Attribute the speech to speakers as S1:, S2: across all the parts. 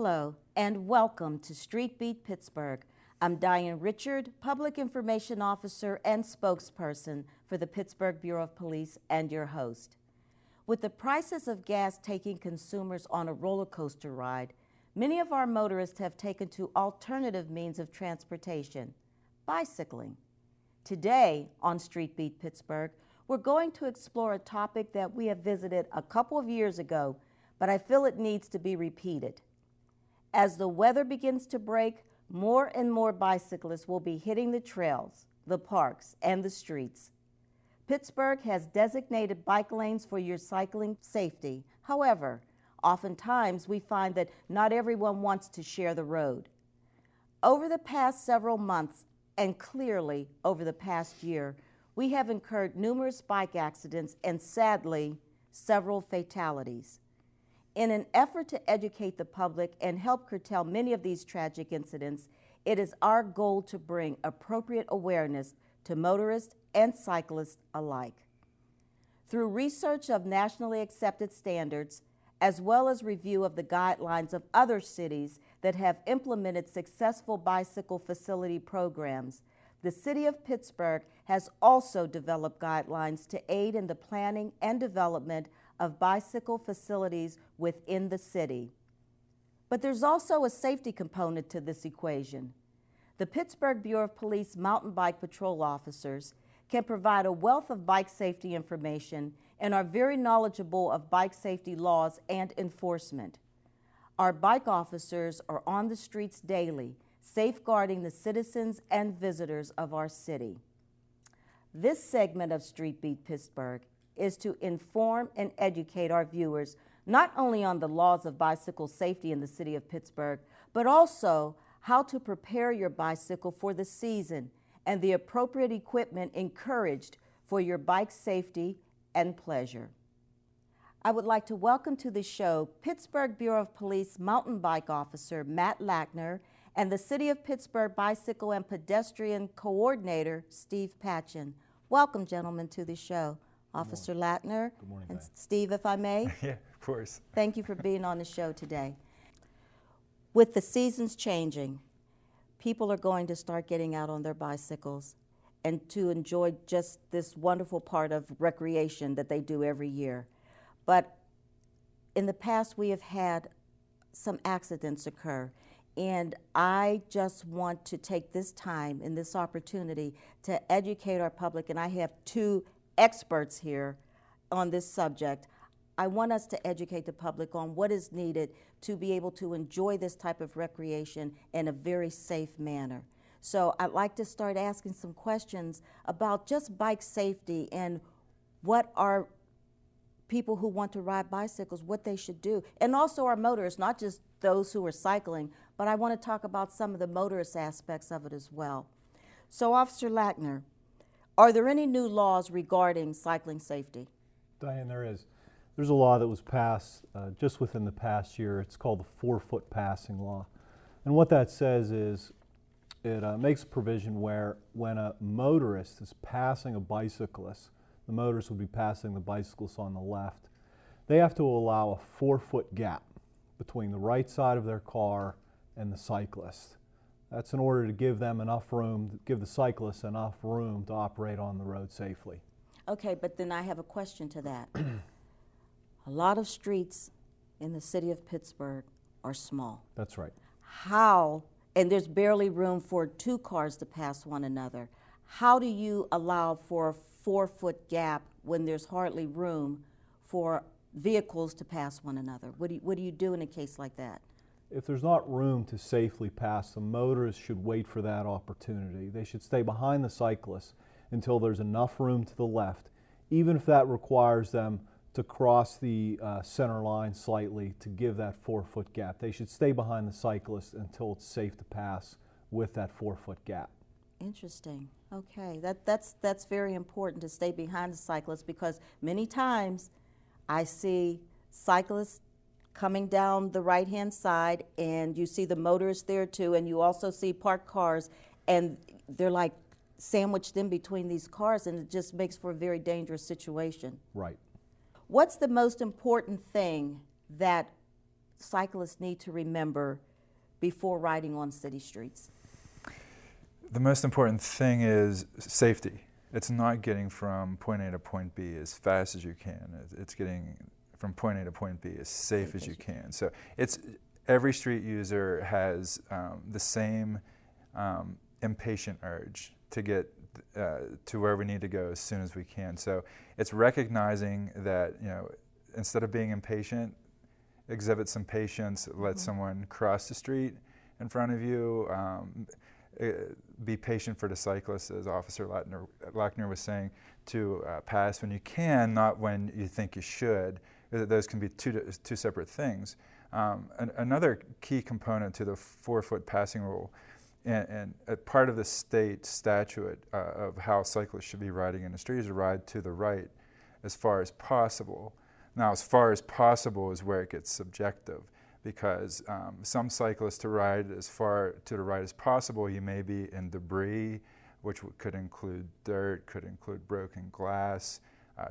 S1: Hello and welcome to Street Beat Pittsburgh. I'm Diane Richard, Public Information Officer and spokesperson for the Pittsburgh Bureau of Police and your host. With the prices of gas taking consumers on a roller coaster ride, many of our motorists have taken to alternative means of transportation, bicycling. Today on Street Beat Pittsburgh, we're going to explore a topic that we have visited a couple of years ago, but I feel it needs to be repeated. As the weather begins to break, more and more bicyclists will be hitting the trails, the parks, and the streets. Pittsburgh has designated bike lanes for your cycling safety. However, oftentimes we find that not everyone wants to share the road. Over the past several months, and clearly over the past year, we have incurred numerous bike accidents and sadly, several fatalities. In an effort to educate the public and help curtail many of these tragic incidents, it is our goal to bring appropriate awareness to motorists and cyclists alike. Through research of nationally accepted standards, as well as review of the guidelines of other cities that have implemented successful bicycle facility programs, the City of Pittsburgh has also developed guidelines to aid in the planning and development of bicycle facilities within the city. But there's also a safety component to this equation. The Pittsburgh Bureau of Police mountain bike patrol officers can provide a wealth of bike safety information and are very knowledgeable of bike safety laws and enforcement. Our bike officers are on the streets daily, safeguarding the citizens and visitors of our city. This segment of Street Beat Pittsburgh is to inform and educate our viewers not only on the laws of bicycle safety in the city of Pittsburgh, but also how to prepare your bicycle for the season and the appropriate equipment encouraged for your bike safety and pleasure. I would like to welcome to the show Pittsburgh Bureau of Police Mountain Bike Officer Matt Lackner and the City of Pittsburgh Bicycle and Pedestrian Coordinator Steve Patchen. Welcome, gentlemen, to the show. Officer Lackner and Steve, if I may.
S2: Yeah, of course.
S1: Thank you for being on the show today. With the seasons changing, people are going to start getting out on their bicycles and to enjoy just this wonderful part of recreation that they do every year. But in the past, we have had some accidents occur. And I just want to take this time and this opportunity to educate our public, and I have two experts here on this subject. I want us to educate the public on what is needed to be able to enjoy this type of recreation in a very safe manner. So I'd like to start asking some questions about just bike safety and what our people who want to ride bicycles, what they should do. And also our motorists, not just those who are cycling, but I want to talk about some of the motorist aspects of it as well. So Officer Lackner, are there any new laws regarding cycling safety?
S2: Diane, there is. There's a law that was passed just within the past year. It's called the 4-foot passing law. And what that says is it makes a provision where when a motorist is passing a bicyclist, the motorist will be passing the bicyclist on the left, they have to allow a 4-foot gap between the right side of their car and the cyclist. That's in order to give them enough room, give the cyclist enough room to operate on the road safely.
S1: Okay, but then I have a question to that. A lot of streets in the city of Pittsburgh are small.
S2: That's right.
S1: How, and there's barely room for two cars to pass one another, how do you allow for a 4-foot gap when there's hardly room for vehicles to pass one another? What do you do in a case like that?
S2: If there's not room to safely pass, the motorists should wait for that opportunity. They should stay behind the cyclist until there's enough room to the left, even if that requires them to cross the center line slightly to give that 4-foot gap. They should stay behind the cyclist until it's safe to pass with that 4-foot gap.
S1: Interesting. Okay, that's very important to stay behind the cyclist, because many times I see cyclists coming down the right-hand side, and you see the motorists there too, and you also see parked cars, and they're like sandwiched in between these cars, and it just makes for a very dangerous situation.
S2: Right.
S1: What's the most important thing that cyclists need to remember before riding on city streets?
S3: The most important thing is safety. It's not getting from point A to point B as fast as you can. It's getting from point A to point B as safe as you can. So every street user has the same impatient urge to get to where we need to go as soon as we can. So it's recognizing that, instead of being impatient, exhibit some patience, let someone cross the street in front of you. Be patient for the cyclist, as Officer Lackner was saying, to pass when you can, not when you think you should. Those can be two separate things. Another key component to the 4-foot passing rule, and part of the state statute of how cyclists should be riding in the street, is to ride to the right as far as possible. Now, as far as possible is where it gets subjective, because some cyclists, to ride as far to the right as possible, you may be in debris, which could include dirt, could include broken glass,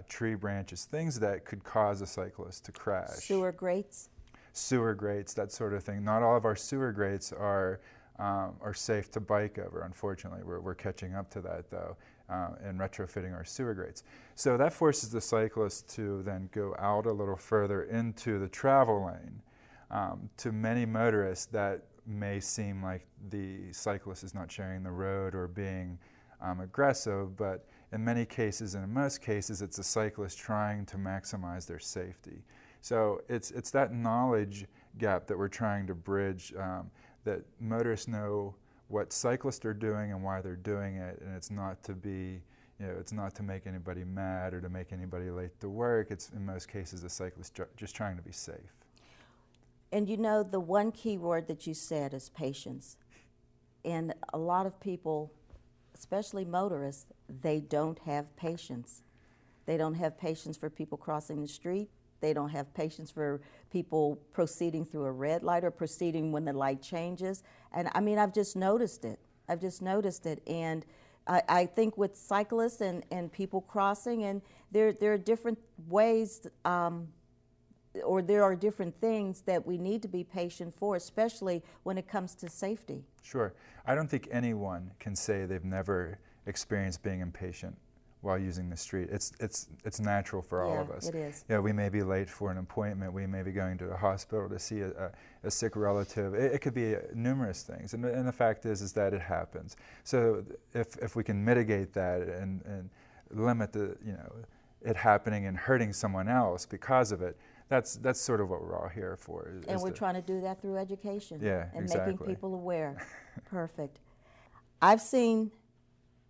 S3: tree branches, things that could cause a cyclist to crash.
S1: Sewer grates?
S3: Sewer grates, that sort of thing. Not all of our sewer grates are safe to bike over, unfortunately. We're catching up to that, though, and retrofitting our sewer grates. So that forces the cyclist to then go out a little further into the travel lane. To many motorists, that may seem like the cyclist is not sharing the road or being aggressive, but in many cases, and in most cases, it's the cyclist trying to maximize their safety. So it's that knowledge gap that we're trying to bridge, that motorists know what cyclists are doing and why they're doing it, and it's not to be, it's not to make anybody mad or to make anybody late to work. It's in most cases the cyclist just trying to be safe.
S1: And the one key word that you said is patience. And a lot of people, especially motorists, they don't have patience. They don't have patience for people crossing the street. They don't have patience for people proceeding through a red light or proceeding when the light changes. And I mean, I've just noticed it. And I think with cyclists and people crossing, and there are different ways, or there are different things that we need to be patient for, especially when it comes to safety.
S3: Sure. I don't think anyone can say they've never experienced being impatient while using the street. It's natural for all of us.
S1: It is.
S3: We may be late for an appointment. We may be going to the hospital to see a sick relative. It could be numerous things. And the fact is that it happens. So if we can mitigate that and limit it happening and hurting someone else because of it, that's sort of what we're all here for.
S1: And we're trying to do that through education.
S3: Yeah,
S1: and
S3: exactly.
S1: Making people aware. Perfect. I've seen,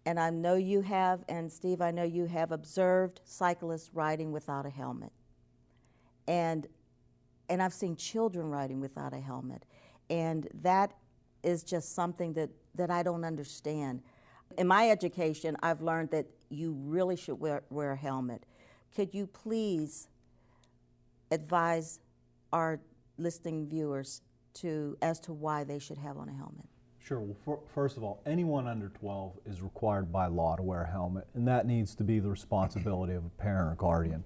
S1: and I know you have, and Steve, I know you have observed cyclists riding without a helmet. And I've seen children riding without a helmet. And that is just something that I don't understand. In my education, I've learned that you really should wear a helmet. Could you please advise our listening viewers as to why they should have on a helmet?
S2: Sure. Well, first of all, anyone under 12 is required by law to wear a helmet, and that needs to be the responsibility of a parent or guardian.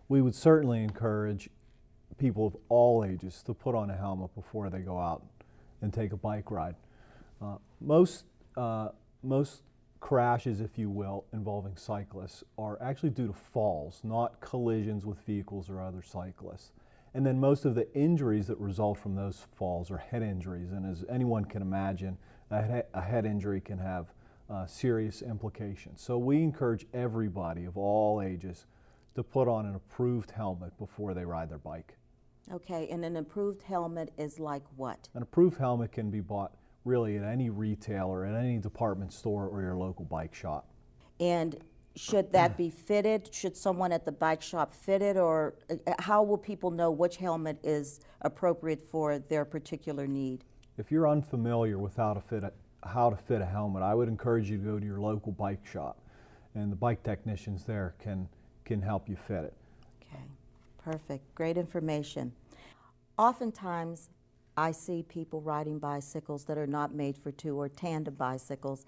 S2: We would certainly encourage people of all ages to put on a helmet before they go out and take a bike ride. Most crashes, if you will, involving cyclists are actually due to falls, not collisions with vehicles or other cyclists. And then most of the injuries that result from those falls are head injuries. And as anyone can imagine, a head injury can have serious implications. So we encourage everybody of all ages to put on an approved helmet before they ride their bike.
S1: Okay, and an approved helmet is like what?
S2: An approved helmet can be bought really at any retailer, at any department store, or your local bike shop.
S1: And should that be fitted? Should someone at the bike shop fit it? Or how will people know which helmet is appropriate for their particular need?
S2: If you're unfamiliar with how to fit a helmet, I would encourage you to go to your local bike shop, and the bike technicians there can help you fit it.
S1: Okay, perfect. Great information. Oftentimes, I see people riding bicycles that are not made for two, or tandem bicycles.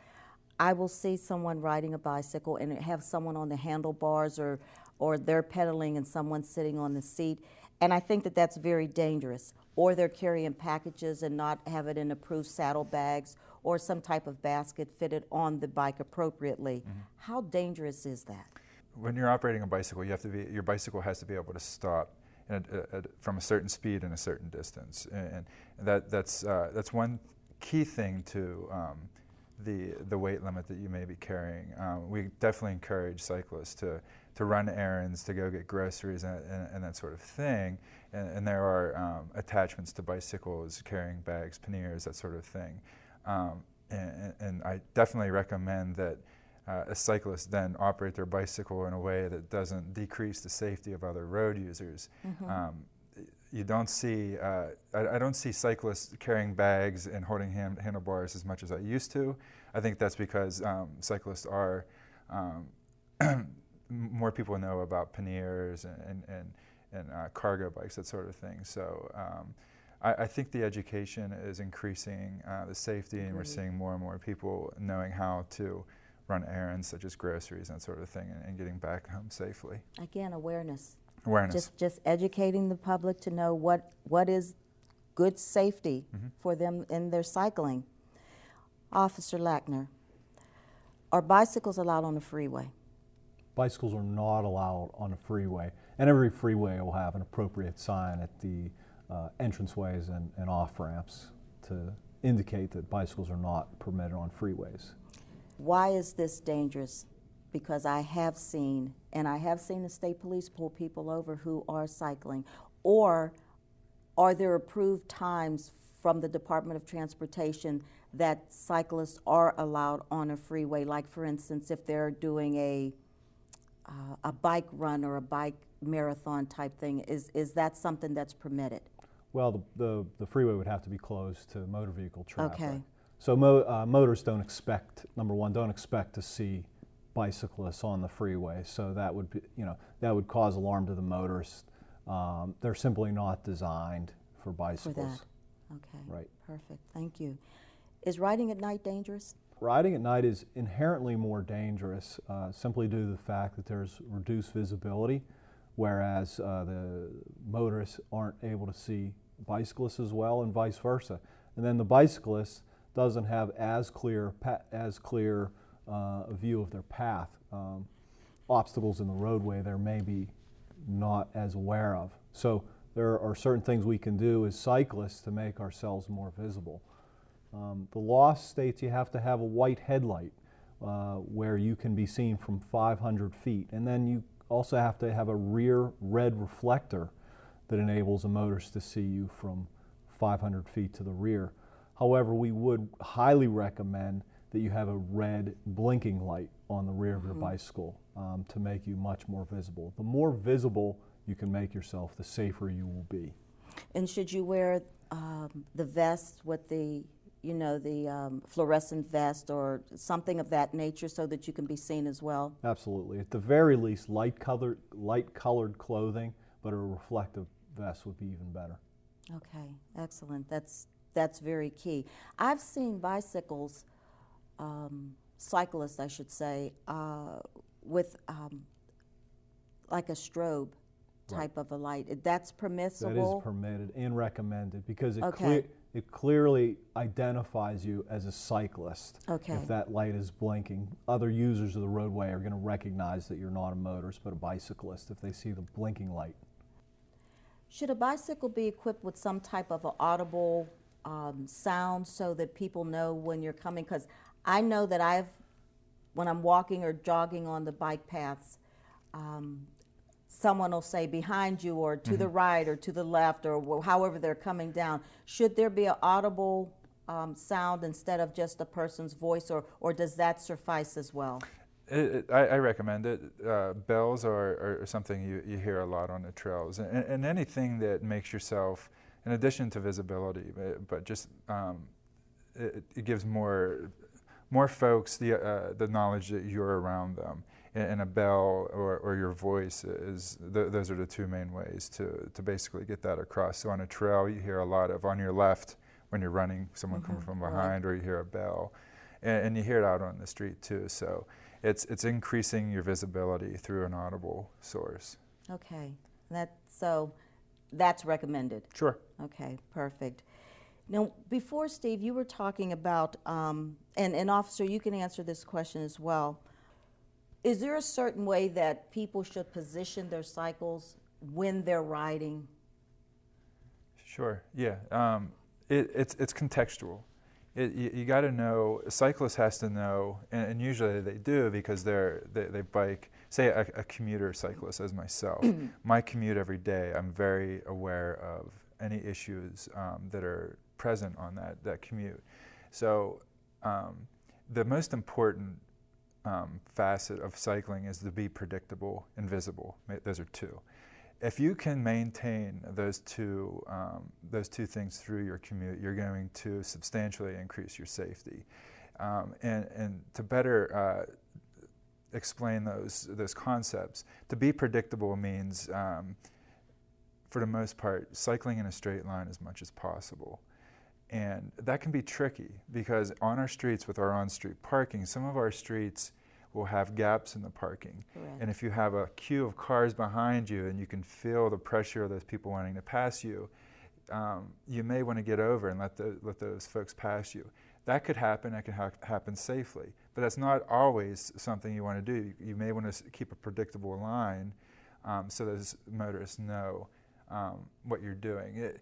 S1: I will see someone riding a bicycle and have someone on the handlebars, or they're pedaling and someone sitting on the seat. And I think that that's very dangerous. Or they're carrying packages and not have it in approved saddlebags or some type of basket fitted on the bike appropriately. How dangerous is that?
S3: When you're operating a bicycle, your bicycle has to be able to stop from a certain speed and a certain distance, and that's one key thing to the weight limit that you may be carrying. We definitely encourage cyclists to run errands, to go get groceries, and that sort of thing. And there are attachments to bicycles, carrying bags, panniers, that sort of thing. And I definitely recommend that a cyclist then operate their bicycle in a way that doesn't decrease the safety of other road users. You don't see, I don't see cyclists carrying bags and holding handlebars as much as I used to. I think that's because cyclists are, more people know about panniers and cargo bikes, that sort of thing. So I think the education is increasing the safety, and we're seeing more and more people knowing how to run errands such as groceries and that sort of thing, and getting back home safely.
S1: Again, awareness.
S3: Awareness.
S1: Just educating the public to know what is good safety for them in their cycling. Officer Lackner, are bicycles allowed on the freeway?
S2: Bicycles are not allowed on a freeway, and every freeway will have an appropriate sign at the entranceways and off-ramps to indicate that bicycles are not permitted on freeways.
S1: Why is this dangerous? Because I have seen the state police pull people over who are cycling. Or are there approved times from the Department of Transportation that cyclists are allowed on a freeway? Like, for instance, if they're doing a bike run or a bike marathon type thing, is that something that's permitted?
S2: Well, the freeway would have to be closed to motor vehicle traffic.
S1: Okay.
S2: So motorists don't expect, number one, don't expect to see bicyclists on the freeway. So that would be, that would cause alarm to the motorists. They're simply not designed for bicycles.
S1: For that. Okay.
S2: Right.
S1: Perfect. Thank you. Is riding at night dangerous?
S2: Riding at night is inherently more dangerous simply due to the fact that there's reduced visibility, whereas the motorists aren't able to see bicyclists as well, and vice versa. And then the bicyclist doesn't have as clear a view of their path. Obstacles in the roadway there may be not as aware of. So there are certain things we can do as cyclists to make ourselves more visible. The law states you have to have a white headlight where you can be seen from 500 feet. And then you also have to have a rear red reflector that enables a motorist to see you from 500 feet to the rear. However, we would highly recommend that you have a red blinking light on the rear of your bicycle to make you much more visible. The more visible you can make yourself, the safer you will be. And
S1: should you wear the vest with the fluorescent vest or something of that nature so that you can be seen as well?
S2: Absolutely. At the very least, light-colored clothing, but a reflective vest would be even better.
S1: Okay, excellent. That's very key. I've seen bicycles, cyclists, I should say, with like a strobe type of a light. That's permissible?
S2: That is permitted and recommended because it clearly identifies you as a cyclist.
S1: Okay.
S2: If that light is blinking, other users of the roadway are going to recognize that you're not a motorist but a bicyclist if they see the blinking light.
S1: Should a bicycle be equipped with some type of an audible sound so that people know when you're coming? Because I know that when I'm walking or jogging on the bike paths, someone will say behind you or to the right or to the left or however they're coming down. Should there be an audible sound instead of just a person's voice, or does that suffice as well?
S3: I recommend it. Bells are something you hear a lot on the trails, and anything that makes yourself, in addition to visibility, but just it gives more folks the knowledge that you're around them. And a bell or your voice those are the two main ways to basically get that across. So on a trail, you hear a lot of on your left when you're running, someone coming from behind, or you hear a bell, and you hear it out on the street too. So it's increasing your visibility through an audible source.
S1: Okay, so that's recommended.
S3: Sure.
S1: Okay, perfect. Now, before, Steve, you were talking about, and Officer, you can answer this question as well. Is there a certain way that people should position their cycles when they're riding?
S3: Sure. Yeah. It's contextual. You got to know. A cyclist has to know, and usually they do because they bike. Say a commuter cyclist, as myself. My commute every day, I'm very aware of any issues that are present on that commute. So the most important facet of cycling is to be predictable and visible. Those are two. If you can maintain those two things through your commute, you're going to substantially increase your safety. And to better explain those concepts, to be predictable means, for the most part, cycling in a straight line as much as possible. And that can be tricky because on our streets with our on-street parking, some of our streets will have gaps in the parking.
S1: Correct.
S3: And if you have a queue of cars behind you and you can feel the pressure of those people wanting to pass you, you may want to get over and let those folks pass you. That could happen. That could happen safely. But that's not always something you want to do. You may want to keep a predictable line so those motorists know what you're doing.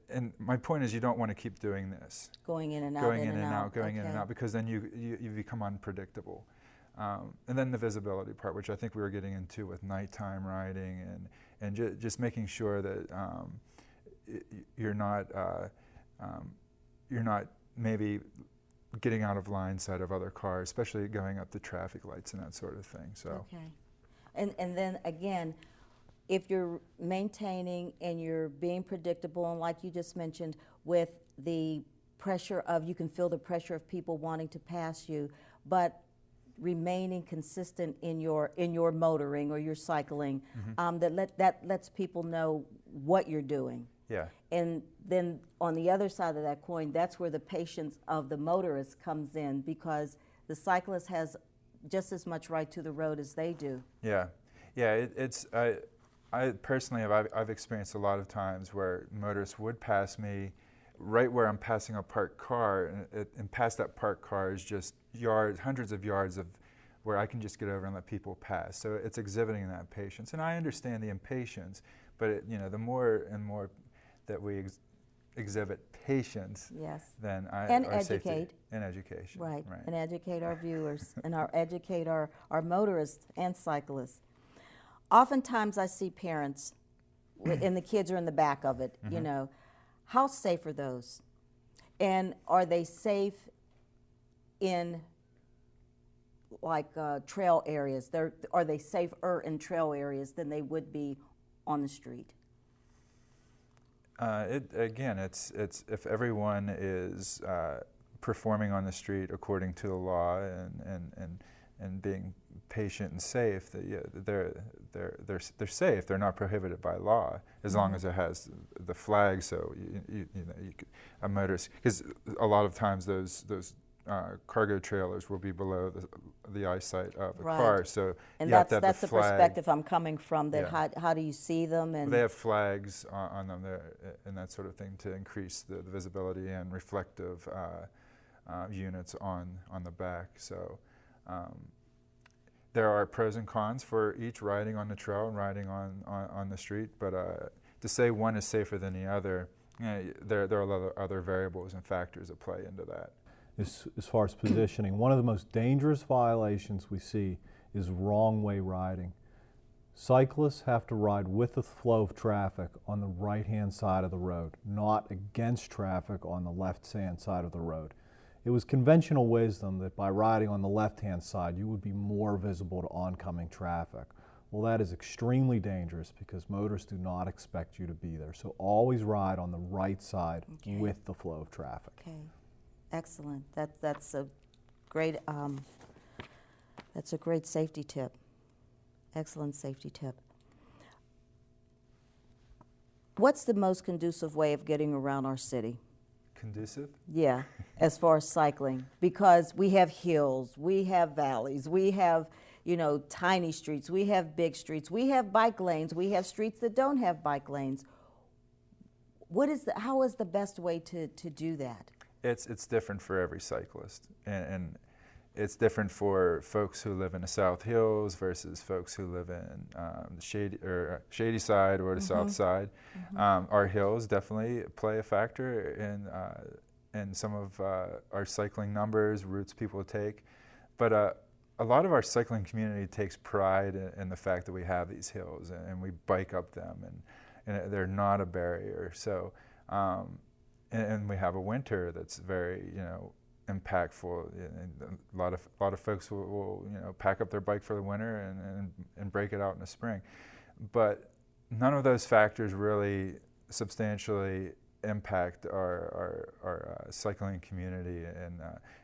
S3: And my point is, you don't want to keep doing this.
S1: Going in and out,
S3: going in and out, going in
S1: okay.
S3: and out, because then you become unpredictable. And then the visibility part, which I think we were getting into with nighttime riding, and just making sure that you're not maybe getting out of line sight of other cars, especially going up the traffic lights and that sort of thing. So.
S1: Okay. And then again, if you're maintaining and you're being predictable, and like you just mentioned, with the pressure of, you can feel the pressure of people wanting to pass you, but remaining consistent in your motoring or your cycling, that lets people know what you're doing.
S3: Yeah.
S1: And then on the other side of that coin, that's where the patience of the motorist comes in, because the cyclist has just as much right to the road as they do.
S3: Yeah. Yeah. I personally I've experienced a lot of times where motorists would pass me right where I'm passing a parked car, and past that parked car is just hundreds of yards of where I can just get over and let people pass. So it's exhibiting that patience, and I understand the impatience, but the more and more that we exhibit patience,
S1: yes,
S3: then
S1: and
S3: our
S1: educate,
S3: safety, and education,
S1: right, and educate our viewers and educate our motorists and cyclists. Oftentimes I see parents, and the kids are in the back of it, How safe are those? And are they safe in like trail areas? Are they safer in trail areas than they would be on the street?
S3: Again, it's if everyone is performing on the street according to the law and being patient and safe, they're safe. They're not prohibited by law as long as it has the flag. So a motorist, because a lot of times those cargo trailers will be below the eyesight of the car. So
S1: and
S3: you have to have
S1: that's
S3: the
S1: the
S3: flag.
S1: perspective I'm coming from. That
S3: Yeah.
S1: how do you see them? And
S3: they have flags on them there and that sort of thing to increase the visibility and reflective units on the back. So. There are pros and cons for each riding on the trail and riding on the street, but to say one is safer than the other, there are a lot of other variables and factors that play into that.
S2: As far as positioning, one of the most dangerous violations we see is wrong way riding. Cyclists have to ride with the flow of traffic on the right-hand side of the road, not against traffic on the left-hand side of the road. It was conventional wisdom that by riding on the left-hand side, you would be more visible to oncoming traffic. Well, that is extremely dangerous because motorists do not expect you to be there. So always ride on the right side with the flow of traffic.
S1: Okay, excellent. That's a great safety tip. Excellent safety tip. What's the most conducive way of getting around our city?
S3: Conducive?
S1: Yeah, as far as cycling, because we have hills, we have valleys, we have, tiny streets, we have big streets, we have bike lanes, we have streets that don't have bike lanes. how is the best way to do that?
S3: It's different for every cyclist, and it's different for folks who live in the South Hills versus folks who live in the shady side or the South Side. Our hills definitely play a factor in some of our cycling numbers, routes people take, but a lot of our cycling community takes pride in the fact that we have these hills and we bike up them, and they're not a barrier. So, and we have a winter that's very, impactful. And a lot of folks will pack up their bike for the winter and break it out in the spring. But none of those factors really substantially impact our cycling community and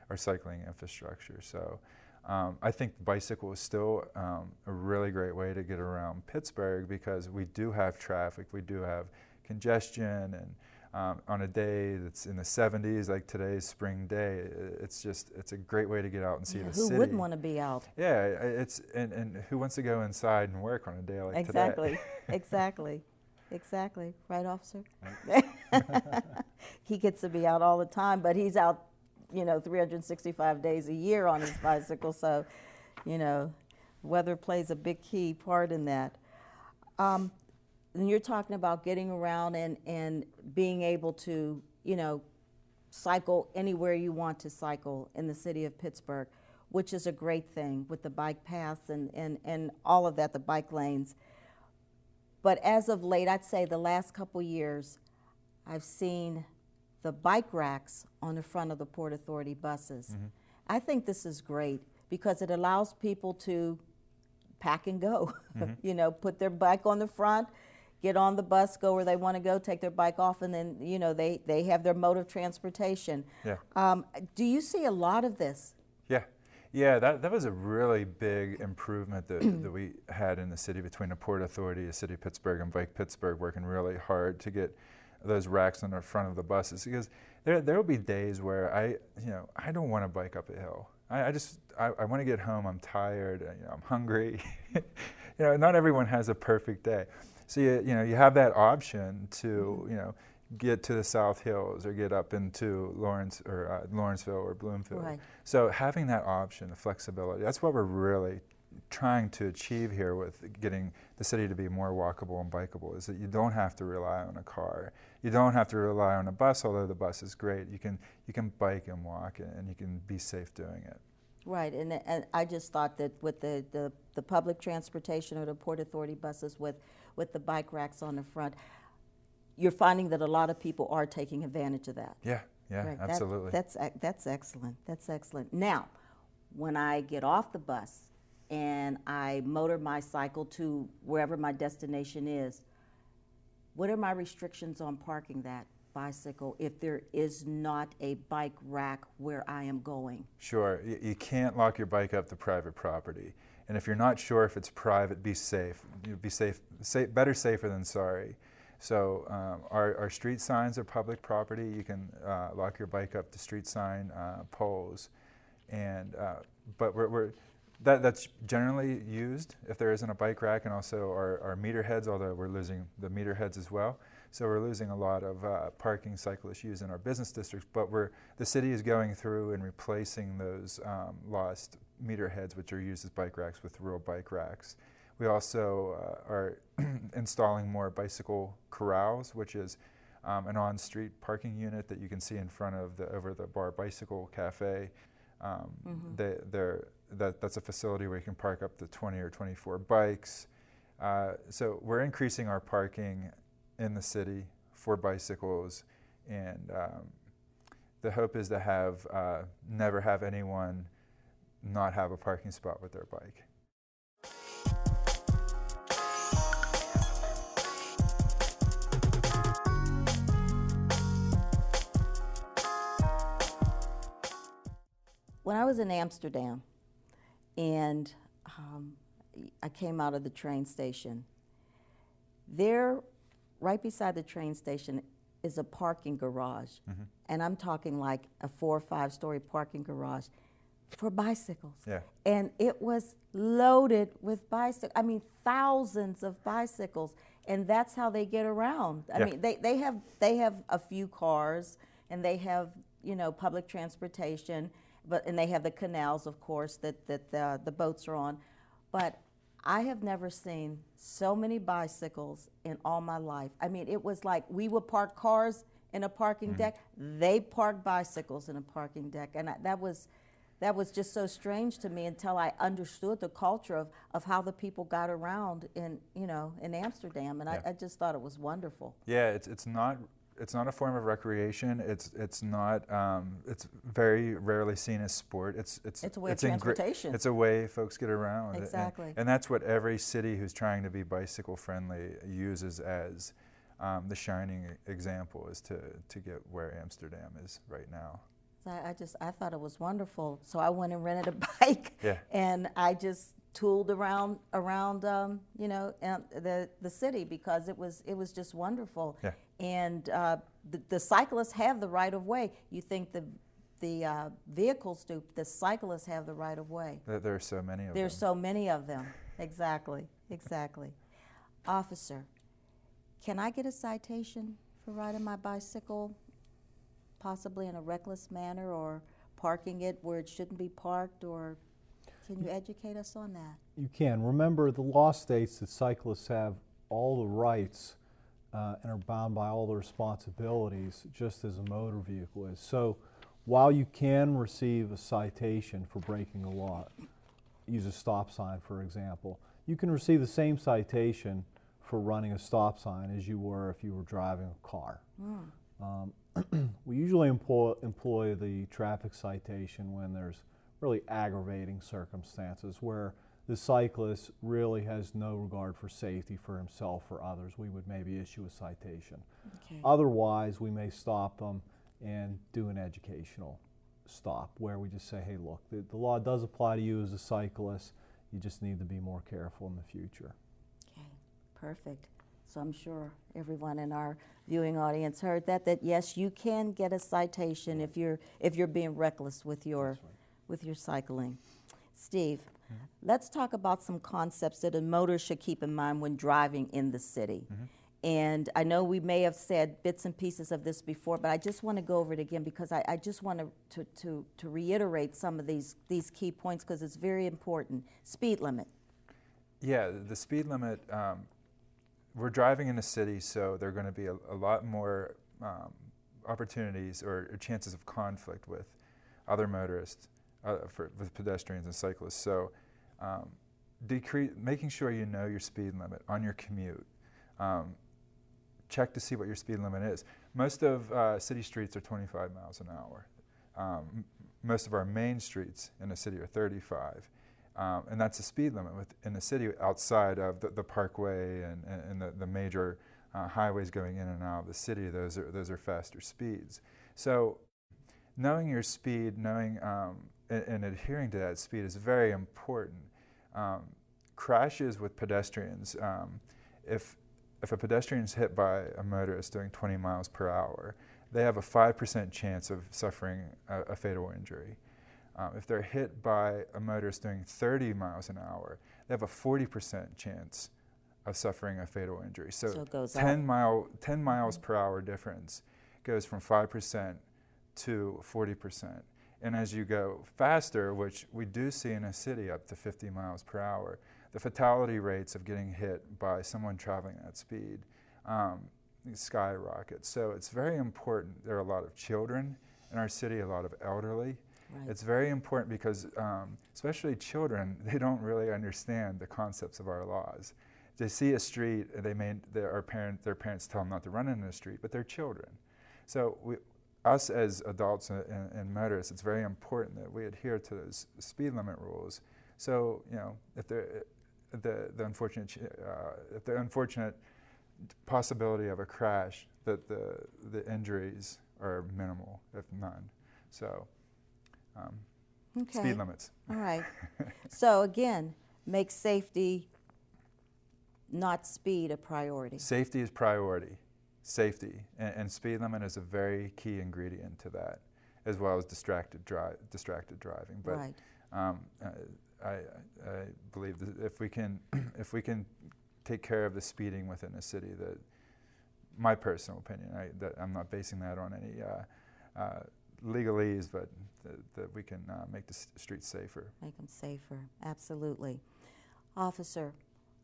S3: our cycling infrastructure. So I think the bicycle is still a really great way to get around Pittsburgh, because we do have traffic, we do have congestion, and on a day that's in the 70s, like today's spring day, it's a great way to get out and see the city.
S1: Who wouldn't want to be out?
S3: Yeah, and who wants to go inside and work on a day like today?
S1: Exactly. Right, officer? Right. He gets to be out all the time, but he's out, 365 days a year on his bicycle, so, weather plays a big key part in that. And you're talking about getting around and being able to, cycle anywhere you want to cycle in the city of Pittsburgh, which is a great thing with the bike paths and all of that, the bike lanes. But as of late, I'd say the last couple years, I've seen the bike racks on the front of the Port Authority buses. I think this is great because it allows people to pack and go, put their bike on the front, get on the bus, go where they want to go, take their bike off, and then, they have their mode of transportation.
S3: Yeah.
S1: Do you see a lot of this?
S3: Yeah, that was a really big improvement that we had in the city between the Port Authority, the City of Pittsburgh, and Bike Pittsburgh working really hard to get those racks on the front of the buses, because there will be days where I don't want to bike up a hill. I want to get home. I'm tired. I'm hungry. Not everyone has a perfect day. So you have that option to get to the South Hills or get up into Lawrenceville or Bloomfield.
S1: Right.
S3: So having that option, the flexibility, that's what we're really trying to achieve here with getting the city to be more walkable and bikeable, is that you don't have to rely on a car. You don't have to rely on a bus, although the bus is great. You can bike and walk, and you can be safe doing it.
S1: Right, and I just thought that with the public transportation or the Port Authority buses with the bike racks on the front, you're finding that a lot of people are taking advantage of that.
S3: Yeah, right. Absolutely.
S1: That's excellent. That's excellent. Now, when I get off the bus and I motor my cycle to wherever my destination is, what are my restrictions on parking that bicycle if there is not a bike rack where I am going?
S3: Sure. You can't lock your bike up to private property. And if you're not sure if it's private, be safe. Be safe. Better safer than sorry. So our street signs are public property. You can lock your bike up to street sign poles, and but that's generally used if there isn't a bike rack, and also our meter heads. Although we're losing the meter heads as well, so we're losing a lot of parking cyclists used in our business districts. But the city is going through and replacing those lost meter heads, which are used as bike racks, with real bike racks. We also are installing more bicycle corrals, which is an on-street parking unit that you can see in front of the over-the-bar bicycle cafe. That's a facility where you can park up to 20 or 24 bikes. So we're increasing our parking in the city for bicycles, and the hope is to never have anyone not have a parking spot with their bike.
S1: When I was in Amsterdam and I came out of the train station, there, right beside the train station, is a parking garage. And I'm talking like a 4 or 5 story parking garage for bicycles.
S3: Yeah.
S1: And it was loaded with bicycles. I mean, thousands of bicycles. and that's how they get around. I
S3: Yeah.
S1: mean, they have a few cars, and they have, you know, public transportation, and they have the canals, of course, that the boats are on. But I have never seen so many bicycles in all my life. I mean, it was like we would park cars in a parking deck. They parked bicycles in a parking deck, and that was just so strange to me until I understood the culture of how the people got around in, you know, in Amsterdam, and I just thought it was wonderful.
S3: Yeah, it's not a form of recreation. It's not. It's very rarely seen as sport. It's
S1: a way of transportation.
S3: It's a way folks get around.
S1: Exactly.
S3: And that's what every city who's trying to be bicycle friendly uses as the shining example, is to get where Amsterdam is right now.
S1: I thought it was wonderful. So I went and rented a bike, and I just tooled around you know, the city, because it was just wonderful.
S3: Yeah.
S1: And the cyclists have the right of way. You think the vehicles do? The cyclists have the right of way.
S3: There are so many of them.
S1: There's so many of them. Exactly. Officer, can I get a citation for riding my bicycle, possibly in a reckless manner, or parking it where it shouldn't be parked, or can you educate us on that?
S2: You can. Remember, the law states that cyclists have all the rights and are bound by all the responsibilities, just as a motor vehicle is. So while you can receive a citation for breaking the law, use a stop sign, for example, you can receive the same citation for running a stop sign as you were if you were driving a car. We usually employ the traffic citation when there's really aggravating circumstances where the cyclist really has no regard for safety for himself or others. We would maybe issue a citation.
S1: Okay.
S2: Otherwise, we may stop them and do an educational stop where we just say, hey, look, the law does apply to you as a cyclist. You just need to be more careful in the future.
S1: Okay, perfect. So I'm sure everyone in our viewing audience heard that yes, you can get a citation if you're being reckless with your cycling. Steve, let's talk about some concepts that a motorist should keep in mind when driving in the city. And I know we may have said bits and pieces of this before, but I just want to go over it again, because I just want to reiterate some of these key points, because it's very important. Speed limit.
S3: Yeah, the speed limit, we're driving in a city, so there are going to be a lot more opportunities or chances of conflict with other motorists, with pedestrians and cyclists. So making sure you know your speed limit on your commute. Check to see what your speed limit is. Most of city streets are 25 miles an hour. Most of our main streets in the city are 35. And that's the speed limit in the city outside of the parkway and the major highways going in and out of the city. Those are faster speeds. So knowing your speed, knowing and adhering to that speed is very important. Crashes with pedestrians, if a pedestrian is hit by a motorist doing 20 miles per hour, they have a 5% chance of suffering a fatal injury. If they're hit by a motorist doing 30 miles an hour, they have a 40% chance of suffering a fatal injury. So
S1: it goes
S3: 10 miles per hour difference goes from 5% to 40%. And as you go faster, which we do see in a city up to 50 miles per hour, the fatality rates of getting hit by someone traveling at speed skyrocket. So it's very important. There are a lot of children in our city, a lot of elderly.
S1: Right.
S3: It's very important because especially children, they don't really understand the concepts of our laws. They see a street, and their parents tell them not to run in the street, but they're children. So us as adults and motorists, it's very important that we adhere to those speed limit rules. So, you know, if the unfortunate possibility of a crash, that the injuries are minimal, if none. So,
S1: Okay.
S3: speed limits.
S1: All right. So again, make safety, not speed, a priority.
S3: Safety is priority. Safety and speed limit is a very key ingredient to that, as well as distracted driving. But
S1: right.
S3: I believe that if we can take care of the speeding within the city. That my personal opinion. That I'm not basing that on any legalese, but that we can make the streets safer.
S1: Make them safer, absolutely. Officer,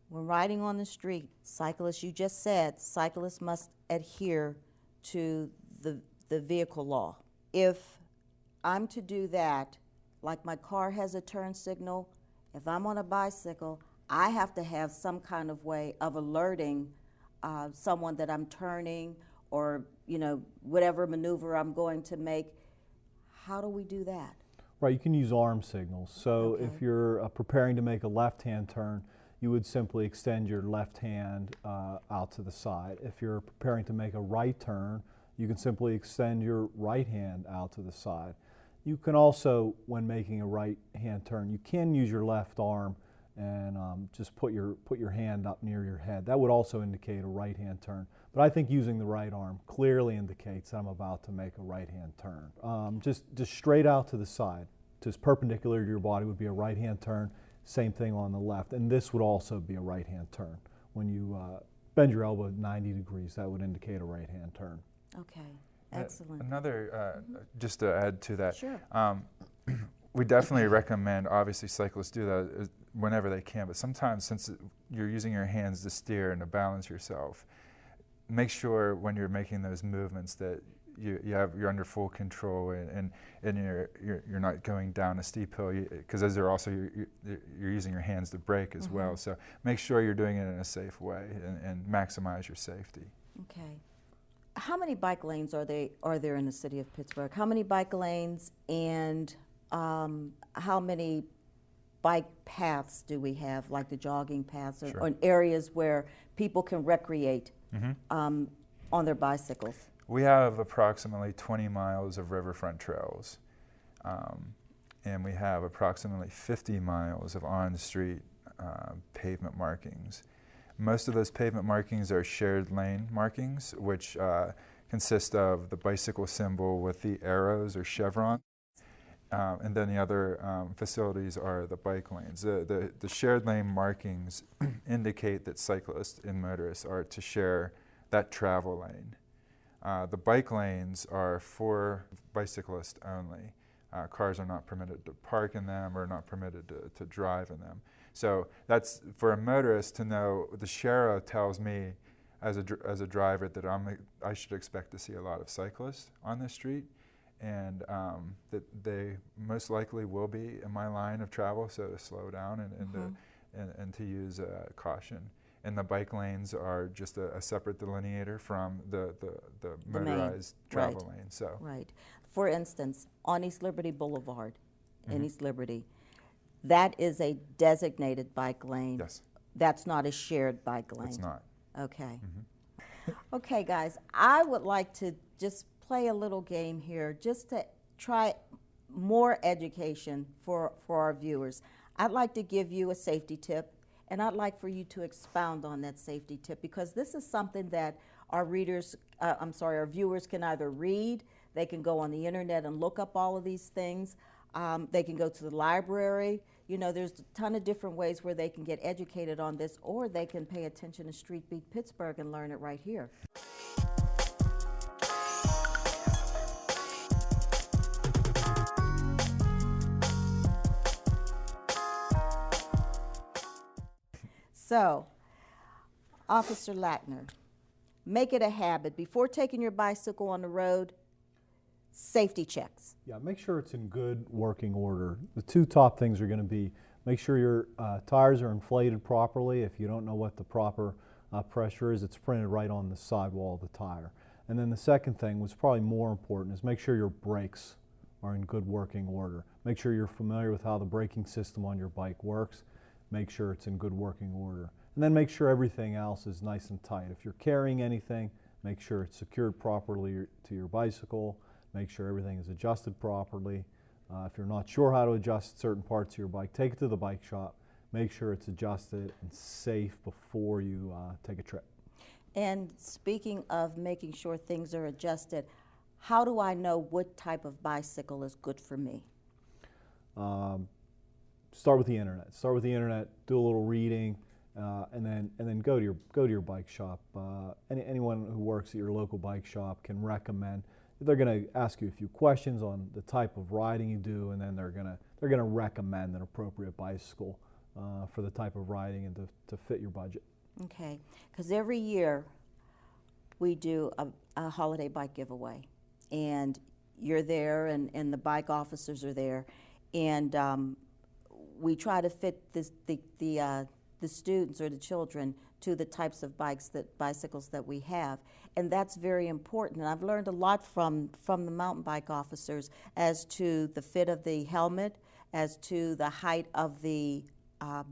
S1: when riding on the street, cyclists, you just said, cyclists must adhere to the vehicle law. If I'm to do that, like my car has a turn signal, if I'm on a bicycle, I have to have some kind of way of alerting someone that I'm turning, or whatever maneuver I'm going to make. How do we do that?
S2: Right, you can use arm signals. So
S1: Okay.
S2: if you're preparing to make a left-hand turn, you would simply extend your left hand out to the side. If you're preparing to make a right turn, you can simply extend your right hand out to the side. You can also, when making a right-hand turn, you can use your left arm and just put your hand up near your head. That would also indicate a right-hand turn. But I think using the right arm clearly indicates I'm about to make a right-hand turn. Just straight out to the side, just perpendicular to your body would be a right-hand turn. Same thing on the left, and this would also be a right-hand turn. When you bend your elbow 90 degrees, that would indicate a right-hand turn.
S1: Okay, excellent.
S3: Another, just to add to that,
S1: Sure.
S3: we definitely recommend, obviously cyclists do that whenever they can, but sometimes since you're using your hands to steer and to balance yourself, make sure when you're making those movements that you're under full control and you're not going down a steep hill, because as they're also you're using your hands to brake as well. So make sure you're doing it in a safe way and maximize your safety.
S1: Okay. How many bike lanes are there in the city of Pittsburgh? How many bike lanes, and how many bike paths do we have, like the jogging paths,
S3: Sure.
S1: or areas where people can recreate on their bicycles?
S3: We have approximately 20 miles of riverfront trails, and we have approximately 50 miles of on-street pavement markings. Most of those pavement markings are shared lane markings, which consist of the bicycle symbol with the arrows or chevron, and then the other facilities are the bike lanes. The shared lane markings indicate that cyclists and motorists are to share that travel lane. The bike lanes are for bicyclists only. Cars are not permitted to park in them or not permitted to drive in them. So that's for a motorist to know. The Shero tells me as a driver that I should expect to see a lot of cyclists on the street, and that they most likely will be in my line of travel, so to slow down and to use caution. And the bike lanes are just a separate delineator from the motorized travel lane. So.
S1: Right. For instance, on East Liberty Boulevard in East Liberty, that is a designated bike lane.
S3: Yes.
S1: That's not a shared bike lane.
S3: It's not.
S1: Okay. Okay, guys, I would like to just play a little game here just to try more education for our viewers. I'd like to give you a safety tip, and I'd like for you to expound on that safety tip, because this is something that our our viewers can either read, they can go on the internet and look up all of these things, they can go to the library. There's a ton of different ways where they can get educated on this, or they can pay attention to Street Beat Pittsburgh and learn it right here. So, Officer Lackner, make it a habit before taking your bicycle on the road. Safety checks.
S2: Yeah, make sure it's in good working order. The two top things are going to be make sure your tires are inflated properly. If you don't know what the proper pressure is, it's printed right on the sidewall of the tire. And then the second thing, what's probably more important, is make sure your brakes are in good working order. Make sure you're familiar with how the braking system on your bike works. Make sure it's in good working order. And then make sure everything else is nice and tight. If you're carrying anything, make sure it's secured properly to your bicycle. Make sure everything is adjusted properly. If you're not sure how to adjust certain parts of your bike, take it to the bike shop. Make sure it's adjusted and safe before you take a trip.
S1: And speaking of making sure things are adjusted, how do I know what type of bicycle is good for me?
S2: Start with the internet. Start with the internet, do a little reading, and then go to your bike shop. Anyone who works at your local bike shop can recommend. They're going to ask you a few questions on the type of riding you do, and then they're going to recommend an appropriate bicycle for the type of riding and to fit your budget.
S1: Okay, because every year we do a holiday bike giveaway, and you're there, and the bike officers are there, and we try to fit the students or the children to the types of bicycles that we have, and that's very important. And I've learned a lot from the mountain bike officers as to the fit of the helmet, as to the height of the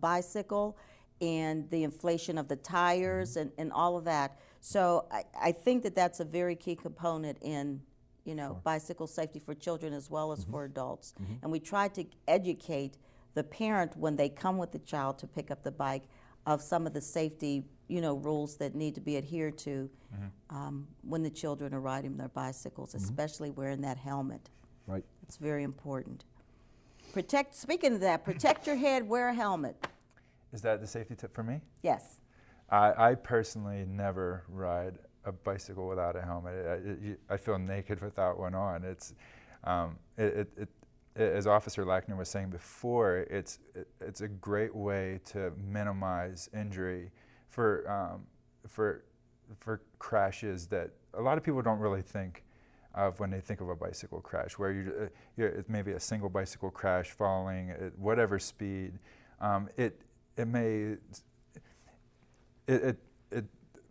S1: bicycle, and the inflation of the tires, and all of that. So I think that that's a very key component in
S2: Sure.
S1: bicycle safety for children as well as for adults. And we try to educate the parent when they come with the child to pick up the bike of some of the safety rules that need to be adhered to when the children are riding their bicycles, especially wearing that helmet.
S2: Right.
S1: It's very important. Speaking of that, protect your head, wear a helmet.
S3: Is that the safety tip for me?
S1: Yes.
S3: I personally never ride a bicycle without a helmet. I feel naked without one on. It's as Officer Lackner was saying before, it's a great way to minimize injury for crashes that a lot of people don't really think of when they think of a bicycle crash, where it's maybe a single bicycle crash falling at whatever speed. It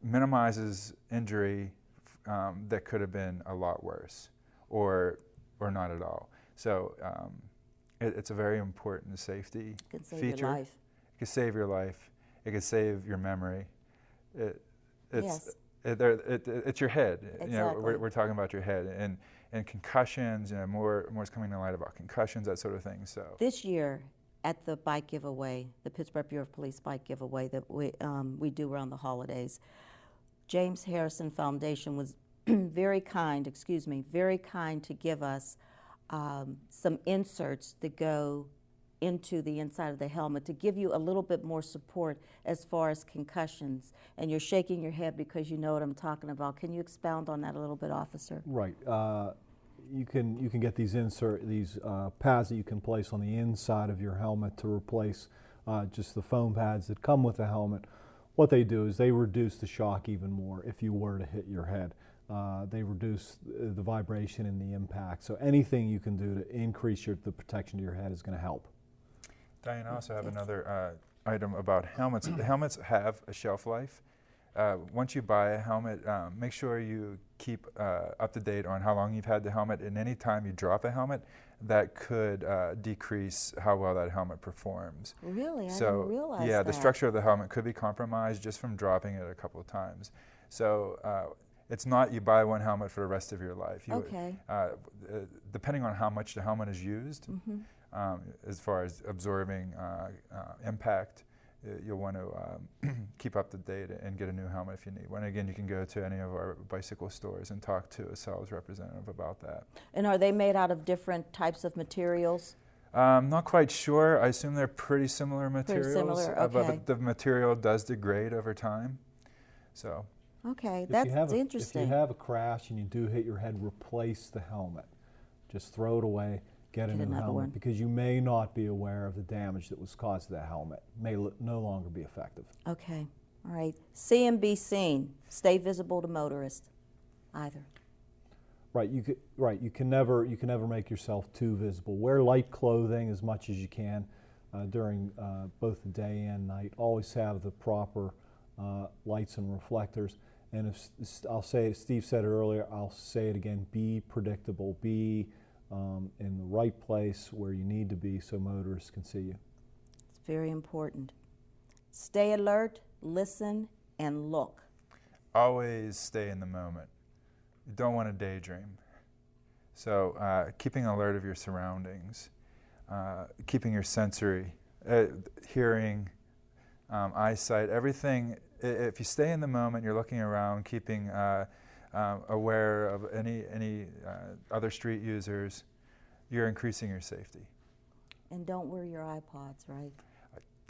S3: minimizes injury that could have been a lot worse, or not at all. So it's a very important safety
S1: It can save
S3: feature.
S1: your life.
S3: It can save your life. It can save your memory.
S1: Yes.
S3: It's your head.
S1: Exactly.
S3: We're talking about your head and concussions. More is coming to light about concussions, that sort of thing. So
S1: This year, at the bike giveaway, the Pittsburgh Bureau of Police bike giveaway that we do around the holidays, James Harrison Foundation was very kind to give us some inserts that go into the inside of the helmet to give you a little bit more support as far as concussions. And you're shaking your head because you know what I'm talking about. Can you expound on that a little bit, Officer?
S2: Right. You can get these pads that you can place on the inside of your helmet to replace just the foam pads that come with the helmet. What they do is they reduce the shock even more if you were to hit your head. They reduce the vibration and the impact. So anything you can do to increase the protection to your head is going to help.
S3: Diane, I also have another item about helmets. The helmets have a shelf life. Once you buy a helmet, make sure you keep up to date on how long you've had the helmet, and any time you drop a helmet, that could decrease how well that helmet performs.
S1: Really? I
S3: So,
S1: didn't realize
S3: yeah,
S1: that.
S3: the structure of the helmet could be compromised just from dropping it a couple of times. So it's not you buy one helmet for the rest of your life.
S1: Okay.
S3: Depending on how much the helmet is used, as far as absorbing impact, you'll want to keep up to date and get a new helmet if you need one. Again, you can go to any of our bicycle stores and talk to a sales representative about that.
S1: And are they made out of different types of materials?
S3: Not quite sure. I assume they're pretty similar materials.
S1: similar, okay.
S3: But the material does degrade over time. So.
S1: Okay, that's interesting.
S2: If you have a crash and you do hit your head, replace the helmet. Just throw it away, get a new
S1: another
S2: helmet,
S1: one.
S2: because you may not be aware of the damage that was caused to that helmet. May no longer be effective.
S1: Okay, all right. See and be seen. Stay visible to motorists. Either.
S2: Right, you can never make yourself too visible. Wear light clothing as much as you can during both the day and night. Always have the proper lights and reflectors. And Steve said it earlier, I'll say it again, be predictable. Be in the right place where you need to be so motorists can see you.
S1: It's very important. Stay alert, listen, and look.
S3: Always stay in the moment. You don't want to daydream. So keeping alert of your surroundings, keeping your sensory, hearing, eyesight, everything. If you stay in the moment, you're looking around, keeping aware of any other street users, you're increasing your safety.
S1: And don't wear your iPods, right?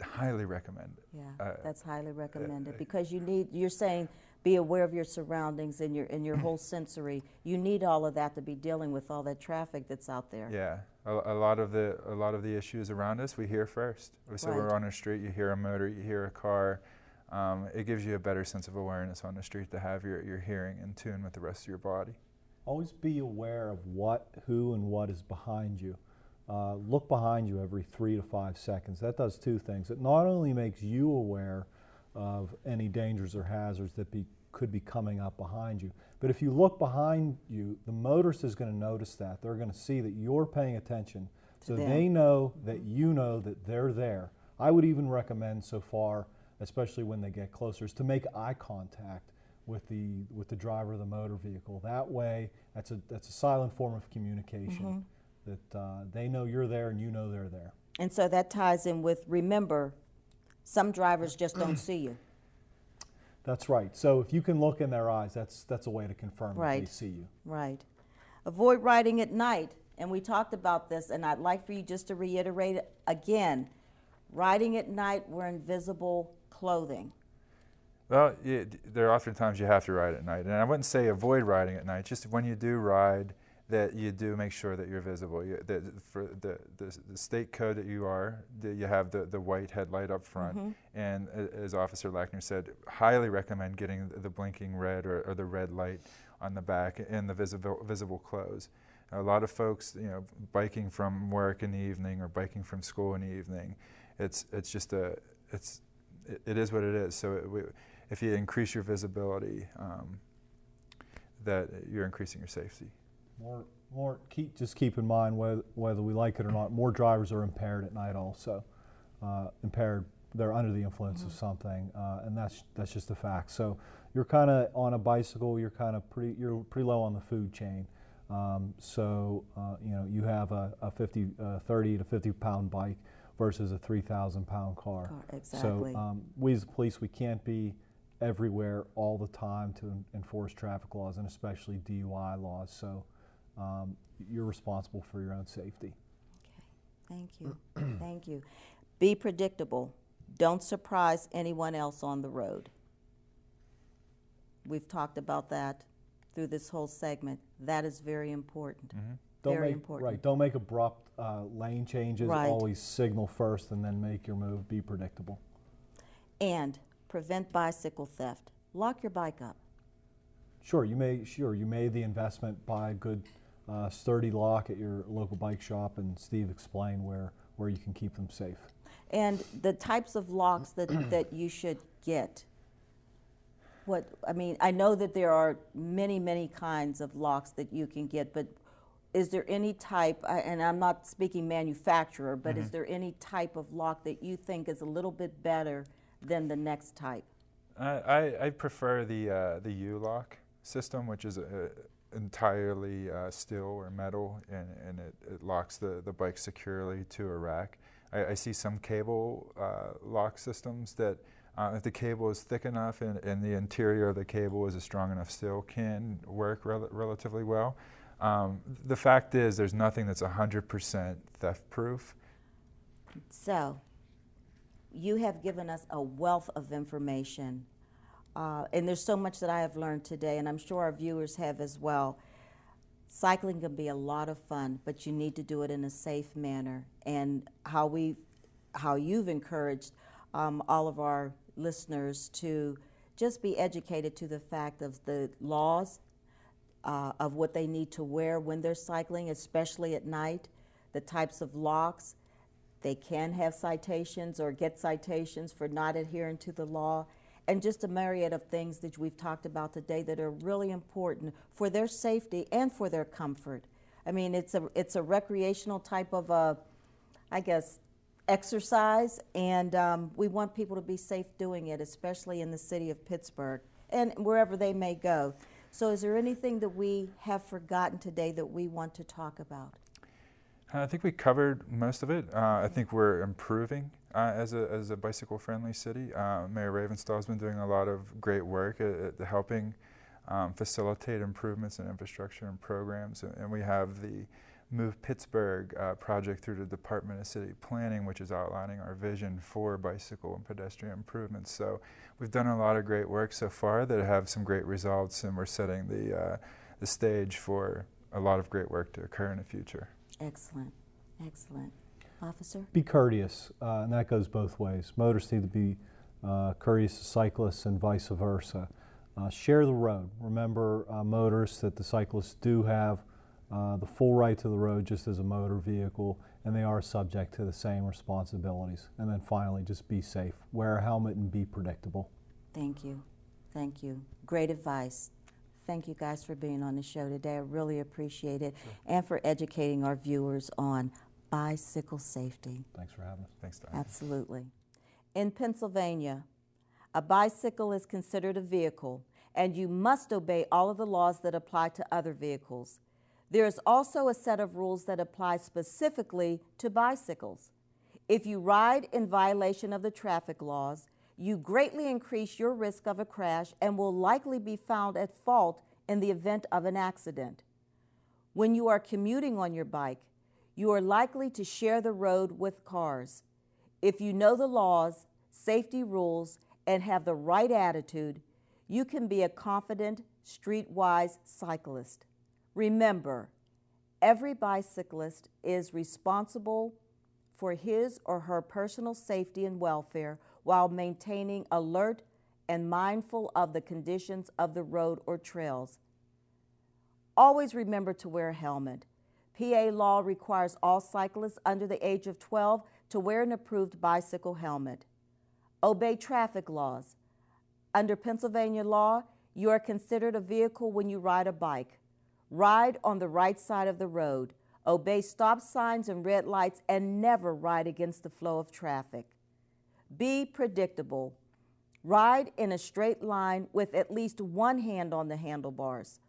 S3: highly recommend it.
S1: Yeah, that's highly recommended because you're saying be aware of your surroundings and your whole sensory. You need all of that to be dealing with all that traffic that's out there.
S3: Yeah, a lot of the issues around us we hear first. So we're on a street, you hear a motor, you hear a car. It gives you a better sense of awareness on the street to have your hearing in tune with the rest of your body.
S2: Always be aware of who and what is behind you. Look behind you every 3 to 5 seconds. That does two things. It not only makes you aware of any dangers or hazards that could be coming up behind you, but if you look behind you, the motorist is going to notice that. They're going to see that you're paying attention, so they know that you know that they're there. I would even recommend so far, especially when they get closer, is to make eye contact with the driver of the motor vehicle. That way, that's a silent form of communication. That they know you're there and you know they're there. And
S1: so that ties in with, remember, some drivers just don't see you.
S2: That's right. So if you can look in their eyes, that's a way to confirm that they see you.
S1: Right. Avoid riding at night. And we talked about this, and I'd like for you just to reiterate it again. Riding at night wearing visible clothing.
S3: Well, there are often times you have to ride at night. And I wouldn't say avoid riding at night, just when you do ride, that you do make sure that you're visible. For the state code that you have the white headlight up front. And as Officer Lackner said, highly recommend getting the blinking red or the red light on the back and the visible clothes. A lot of folks, biking from work in the evening or biking from school in the evening, it is what it is. So if you increase your visibility, that you're increasing your safety.
S2: Just keep in mind, whether we like it or not, more drivers are impaired at night also. Impaired, they're under the influence of something, and that's just a fact. So you're kind of on a bicycle, you're pretty low on the food chain. You have a 30 to 50 pound bike versus a 3,000 pound car.
S1: Exactly.
S2: So we as the police, we can't be everywhere all the time to enforce traffic laws, and especially DUI laws. So you're responsible for your own safety.
S1: Okay, thank you. Thank you. Be predictable. Don't surprise anyone else on the road. We've talked about that through this whole segment. That is very important. Very important.
S2: Right. Don't make abrupt lane changes. Always signal first and then make your move. Be predictable.
S1: And prevent bicycle theft. Lock your bike up.
S2: Sure, you made the investment, buy a good sturdy lock at your local bike shop, and Steve explained where you can keep them safe.
S1: And the types of locks that you should get. I know that there are many kinds of locks that you can get, but is there any type, and I'm not speaking manufacturer, but is there any type of lock that you think is a little bit better than the next type?
S3: I prefer the U-lock system, which is entirely steel or metal, and it locks the bike securely to a rack. I see some cable lock systems that if the cable is thick enough and the interior of the cable is a strong enough steel, can work relatively well. The fact is there's nothing that's 100% theft proof.
S1: So you have given us a wealth of information. And there's so much that I have learned today, and I'm sure our viewers have as well. Cycling can be a lot of fun, but you need to do it in a safe manner. And how you've encouraged all of our listeners to just be educated to the fact of the laws, of what they need to wear when they're cycling, especially at night, the types of locks. They can have citations or get citations for not adhering to the law. And just a myriad of things that we've talked about today that are really important for their safety and for their comfort. I mean, it's a recreational type of, exercise, and we want people to be safe doing it, especially in the city of Pittsburgh and wherever they may go. So is there anything that we have forgotten today that we want to talk about?
S3: I think we covered most of it. I think we're improving as a bicycle-friendly city. Mayor Ravenstahl has been doing a lot of great work at helping facilitate improvements in infrastructure and programs. And we have the Move Pittsburgh project through the Department of City Planning, which is outlining our vision for bicycle and pedestrian improvements. So we've done a lot of great work so far that have some great results, and we're setting the stage for a lot of great work to occur in the future.
S1: Excellent, excellent. Officer?
S2: Be courteous, and that goes both ways. Motorists need to be courteous to cyclists and vice versa. Share the road. Remember, motorists, that the cyclists do have the full right to the road just as a motor vehicle, and they are subject to the same responsibilities. And then finally, just be safe. Wear a helmet and be predictable.
S1: Thank you. Thank you. Great advice. Thank you guys for being on the show today. I really appreciate it. Sure. And for educating our viewers on bicycle safety.
S2: Thanks for having us.
S3: Thanks, Don.
S1: Absolutely. In Pennsylvania, a bicycle is considered a vehicle, and you must obey all of the laws that apply to other vehicles. There is also a set of rules that apply specifically to bicycles. If you ride in violation of the traffic laws, you greatly increase your risk of a crash and will likely be found at fault in the event of an accident. When you are commuting on your bike, you are likely to share the road with cars. If you know the laws, safety rules, and have the right attitude, you can be a confident, streetwise cyclist. Remember, every bicyclist is responsible for his or her personal safety and welfare while maintaining alert and mindful of the conditions of the road or trails. Always remember to wear a helmet. PA law requires all cyclists under the age of 12 to wear an approved bicycle helmet. Obey traffic laws. Under Pennsylvania law, you are considered a vehicle when you ride a bike. Ride on the right side of the road. Obey stop signs and red lights, and never ride against the flow of traffic. Be predictable. Ride in a straight line with at least one hand on the handlebars.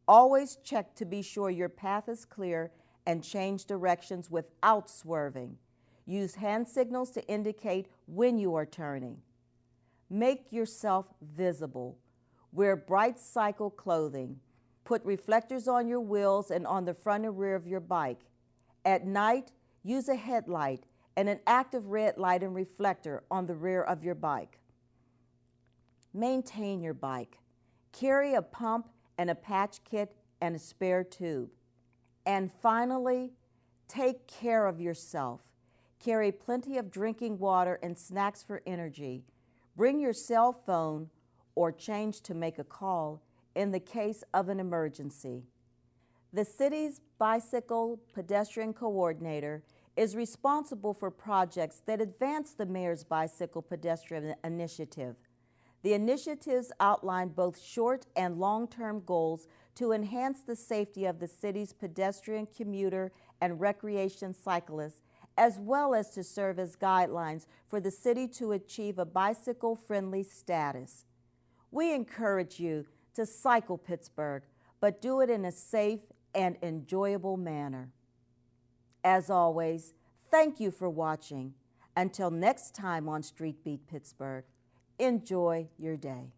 S1: Always check to be sure your path is clear and change directions without swerving. Use hand signals to indicate when you are turning. Make yourself visible. Wear bright cycle clothing. Put reflectors on your wheels and on the front and rear of your bike. At night, use a headlight and an active red light and reflector on the rear of your bike. Maintain your bike. Carry a pump and a patch kit and a spare tube. And finally, take care of yourself. Carry plenty of drinking water and snacks for energy. Bring your cell phone or change to make a call in the case of an emergency. The city's bicycle pedestrian coordinator is responsible for projects that advance the mayor's bicycle pedestrian initiative. The initiatives outline both short and long-term goals to enhance the safety of the city's pedestrian, commuter, and recreation cyclists, as well as to serve as guidelines for the city to achieve a bicycle-friendly status. We encourage you to cycle Pittsburgh, but do it in a safe and enjoyable manner. As always, thank you for watching. Until next time on Street Beat Pittsburgh, enjoy your day.